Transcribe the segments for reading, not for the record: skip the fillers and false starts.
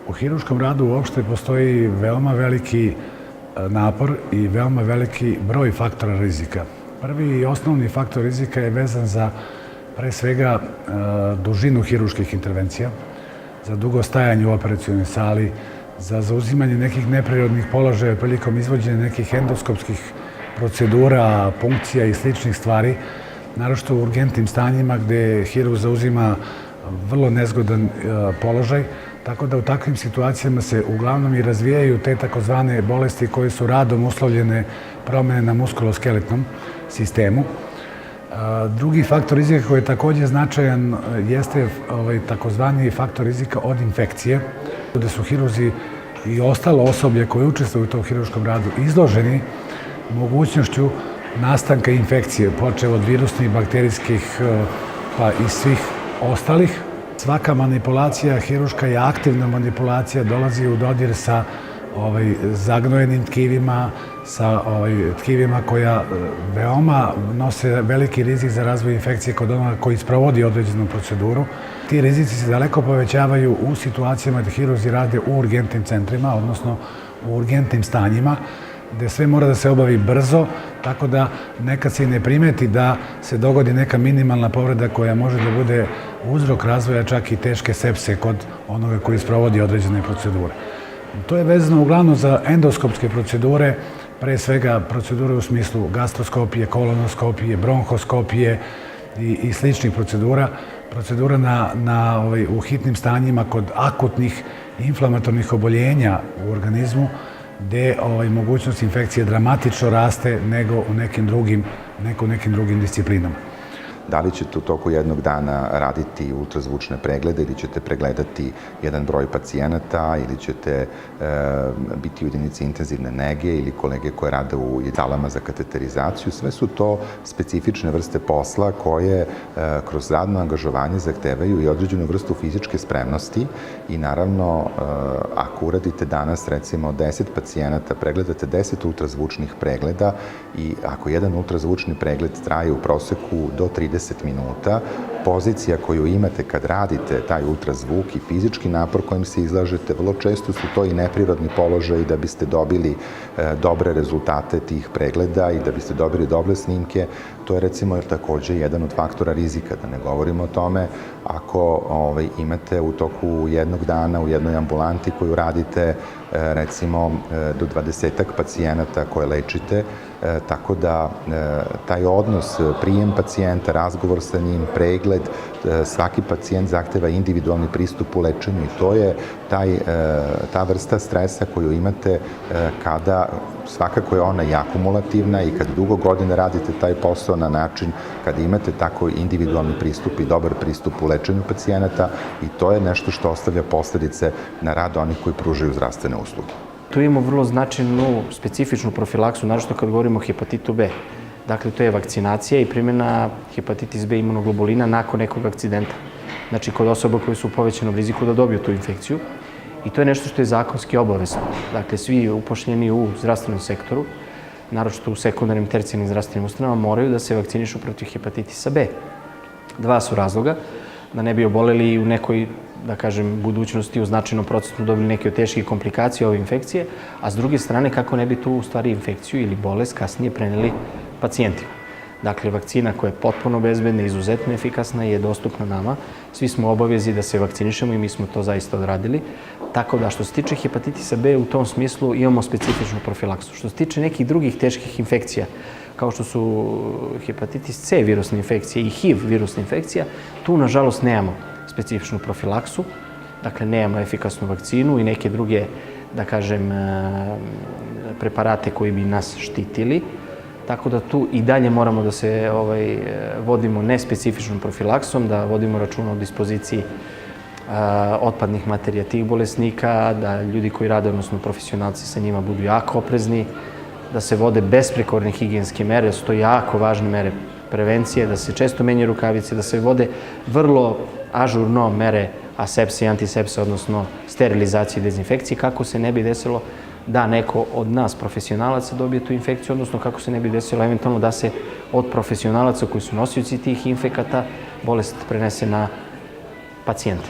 U hiruškom radu uopšte postoji veoma veliki napor i veoma veliki broj faktora rizika. Prvi i osnovni faktor rizika je vezan za, pre svega, dužinu hiruških intervencija, za dugo stajanje u operacionoj sali, za zauzimanje nekih neprirodnih položaja prilikom izvođenja nekih endoskopskih procedura, punkcija i sličnih stvari, naročito u urgentnim stanjima gde hirurg zauzima vrlo nezgodan položaj, tako da u takvim situacijama se uglavnom i razvijaju te takozvane bolesti koje su radom uslovljene promene na muskuloskeletnom sistemu. Drugi faktor rizika koji je takođe značajan jeste takozvani faktor rizika od infekcije, gde su hirurzi i ostalo osoblje koje učestvuju u tom hiruškom radu izloženi mogućnošću nastanka infekcije, počev od virusnih, bakterijskih pa i svih ostalih. Svaka manipulacija hiruška je aktivna manipulacija, dolazi u dodir sa zagnojenim tkivima, sa tkivima koja veoma nose veliki rizik za razvoj infekcije kod onoga koji sprovodi određenu proceduru. Ti rizici se daleko povećavaju u situacijama gde hirurzi rade u urgentnim centrima, odnosno u urgentnim stanjima, gde sve mora da se obavi brzo, tako da nekad se i ne primeti da se dogodi neka minimalna povreda koja može da bude uzrok razvoja čak i teške sepse kod onoga koji sprovodi određene procedure. To je vezano uglavnom za endoskopske procedure, pre svega procedure u smislu gastroskopije, kolonoskopije, bronhoskopije i sličnih procedura. Procedura u hitnim stanjima kod akutnih inflamatornih oboljenja u organizmu, gde mogućnost infekcije dramatično raste nego u nekim drugim disciplinama. Da li ćete u toku jednog dana raditi ultrazvučne preglede ili ćete pregledati jedan broj pacijenata ili ćete biti u jedinici intenzivne nege ili kolege koje rade u salama za kateterizaciju, sve su to specifične vrste posla koje kroz radno angažovanje zahtevaju i određenu vrstu fizičke spremnosti i naravno ako uradite danas recimo 10 pacijenata, pregledate 10 ultrazvučnih pregleda i ako jedan ultrazvučni pregled traje u proseku do 30 minuta, pozicija koju imate kad radite taj ultrazvuk i fizički napor kojim se izlažete, vrlo često su to i neprirodni položaji da biste dobili dobre rezultate tih pregleda i da biste dobili dobre snimke. To je recimo takođe jedan od faktora rizika, da ne govorimo o tome ako imate u toku jednog dana u jednoj ambulanti koju radite recimo do 20-ak pacijenata koje lečite, tako da taj odnos, prijem pacijenta, razgovor sa njim, pregled, svaki pacijent zahteva individualni pristup u lečenju i to je ta vrsta stresa koju imate kada svakako je ona i akumulativna i kad dugo godina radite taj posao na način kada imate tako individualni pristup i dobar pristup u lečenju pacijenata i to je nešto što ostavlja posledice na rad onih koji pružaju zdravstvene usluge. Tu imamo vrlo značajnu specifičnu profilaksu, naročito kad govorimo o hepatitu B. Dakle, to je vakcinacija i primjena hepatitis B imunoglobulina nakon nekog akcidenta. Znači, kod osoba koji su u povećanom riziku da dobiju tu infekciju. I to je nešto što je zakonski obavezno. Dakle, svi upošljeni u zdravstvenom sektoru, naročito u sekundarnim tercijarnim zdravstvenim ustanovama, moraju da se vakcinišu protiv hepatitisa B. Dva su razloga, da ne bi oboleli i u nekoj, da kažem, budućnosti u značajnom procentu dobili neke od teških komplikacija ove infekcije, a s druge strane kako ne bi tu u stvari infekciju ili bolest kasnije preneli pacijentima. Dakle, vakcina koja je potpuno bezbedna i izuzetno efikasna je dostupna nama. Svi smo u obavezi da se vakcinišemo i mi smo to zaista odradili. Tako da, što se tiče hepatitisa B, u tom smislu imamo specifičnu profilaksu. Što se tiče nekih drugih teških infekcija, kao što su hepatitis C virusne infekcije i HIV virusna infekcija, tu, nažalost, nemamo specifičnu profilaksu. Dakle, nemamo efikasnu vakcinu i neke druge, da kažem, preparate koji bi nas štitili. Tako da tu i dalje moramo da se vodimo nespecifičnom profilaksom, da vodimo računa o dispoziciji otpadnih materija tih bolesnika, da ljudi koji rade, odnosno profesionalci sa njima, budu jako oprezni, da se vode besprekorne higijenske mere, su to jako važne mere prevencije, da se često menjaju rukavice, da se vode vrlo ažurno mere asepse i antisepse, odnosno sterilizacije i dezinfekcije, kako se ne bi desilo da neko od nas, profesionalaca, dobije tu infekciju, odnosno kako se ne bi desilo eventualno da se od profesionalaca koji su nosioci tih infekata bolest prenese na pacijente.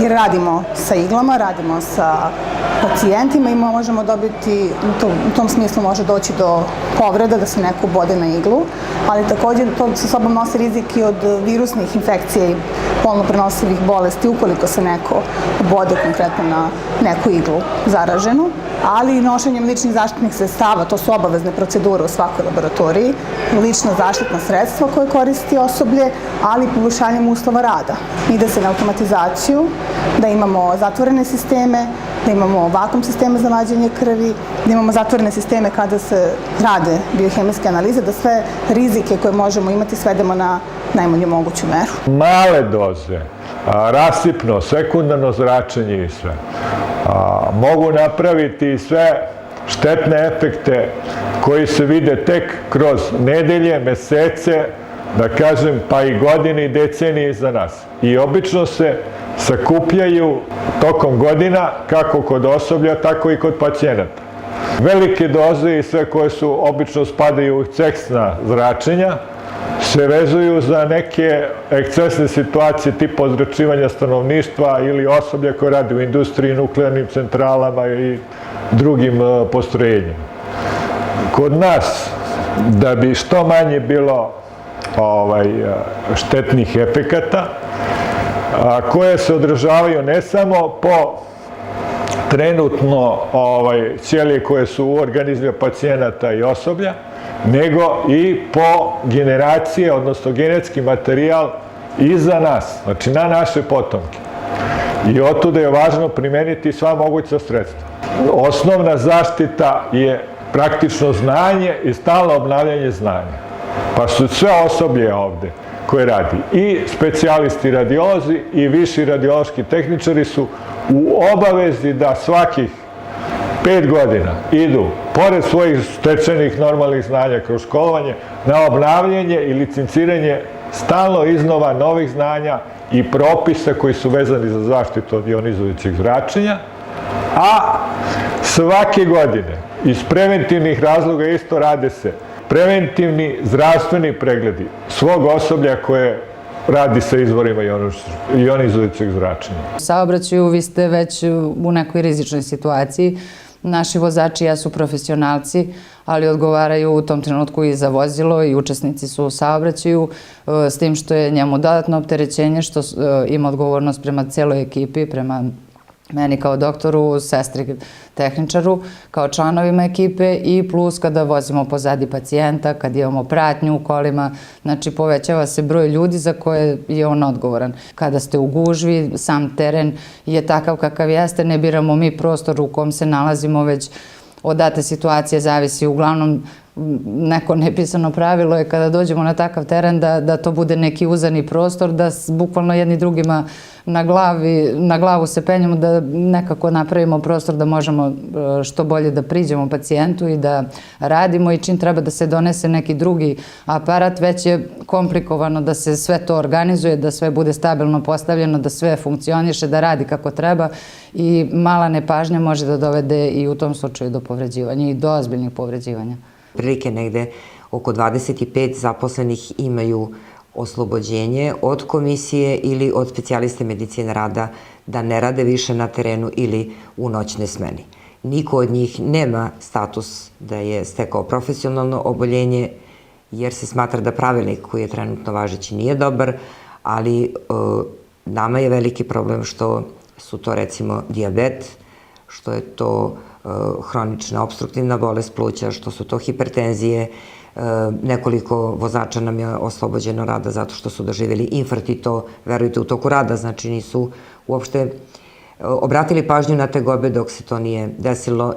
jer radimo sa iglama, radimo sa pacijentima i možemo dobiti, u tom smislu može doći do povreda da se neko ubode na iglu, ali također to sa sobom nosi rizik i od virusnih infekcija i polno prenosivih bolesti ukoliko se neko ubode konkretno na neku iglu zaraženu, ali i nošenjem ličnih zaštitnih sredstava, to su obavezne procedure u svakoj laboratoriji, lična zaštitna sredstva koje koristi osoblje, ali i poboljšanjem uslova rada. Ide se na automatizaciju, da imamo zatvorene sisteme, da imamo vakuum sisteme za vađenje krvi, da imamo zatvorene sisteme kada se rade biohemijske analize, da sve rizike koje možemo imati svedemo na najmanju moguću meru. Male doze, rasipno, sekundarno zračenje i sve, mogu napraviti sve štetne efekte koji se vide tek kroz nedelje, mesece, da kažem, pa i godine i decenije iza nas. I obično se sakupljaju tokom godina, kako kod osoblja, tako i kod pacijenata. Velike doze i sve koje su obično spadaju u ekscesna zračenja se vezuju za neke ekscesne situacije tipa ozračivanja stanovništva ili osoblja koje radi u industriji, nuklearnim centralama i drugim postrojenjima. Kod nas, da bi što manje bilo štetnih efekata, koje se održavaju ne samo po trenutno ćelije koje su u organizmu pacijenata i osoblja, nego i po generacije, odnosno genetski materijal iza nas, znači na naše potomke. I otuda je važno primeniti sva moguća sredstva. Osnovna zaštita je praktično znanje i stalno obnavljanje znanja. Pa su sve osoblje ovde koje radi, i specijalisti radiolozi i viši radiološki tehničari su u obavezi da svakih 5 godina idu, pored svojih stečenih normalnih znanja kroz školovanje, na obnavljanje i licenciranje stalno iznova novih znanja i propisa koji su vezani za zaštitu od ionizujućeg zračenja, a svake godine iz preventivnih razloga isto rade se preventivni zdravstveni pregledi svog osoblja koje radi sa izvorima ionizujućeg zračenja. U saobraćaju vi ste već u nekoj rizičnoj situaciji. Naši vozači jesu profesionalci, ali odgovaraju u tom trenutku i za vozilo i učesnici su u saobraćaju, s tim što je njemu dodatno opterećenje, što ima odgovornost prema celoj ekipi, prema meni kao doktoru, sestri tehničaru, kao članovima ekipe i plus kada vozimo pozadi pacijenta, kad imamo pratnju u kolima, znači povećava se broj ljudi za koje je on odgovoran. Kada ste u gužvi, sam teren je takav kakav jeste, ne biramo mi prostor u kom se nalazimo, već od date situacije zavisi. Uglavnom, neko nepisano pravilo je kada dođemo na takav teren da to bude neki uzani prostor, da bukvalno jedni drugima na glavu se penjemo, da nekako napravimo prostor da možemo što bolje da priđemo pacijentu i da radimo, i čim treba da se donese neki drugi aparat, već je komplikovano da se sve to organizuje, da sve bude stabilno postavljeno, da sve funkcioniše, da radi kako treba, i mala nepažnja može da dovede i u tom slučaju do povređivanja i do ozbiljnih povređivanja. Prilike negde oko 25 zaposlenih imaju oslobođenje od komisije ili od specijaliste medicine rada da ne rade više na terenu ili u noćne smeni. Niko od njih nema status da je stekao profesionalno oboljenje, jer se smatra da pravilnik koji je trenutno važeći nije dobar, ali nama je veliki problem što su to recimo dijabet, što je to hronična opstruktivna bolest pluća, što su to hipertenzije. Nekoliko vozača nam je oslobođeno rada zato što su doživjeli infarkt, i to, verujte, u toku rada, znači nisu uopšte obratili pažnju na tegobe dok se to nije desilo,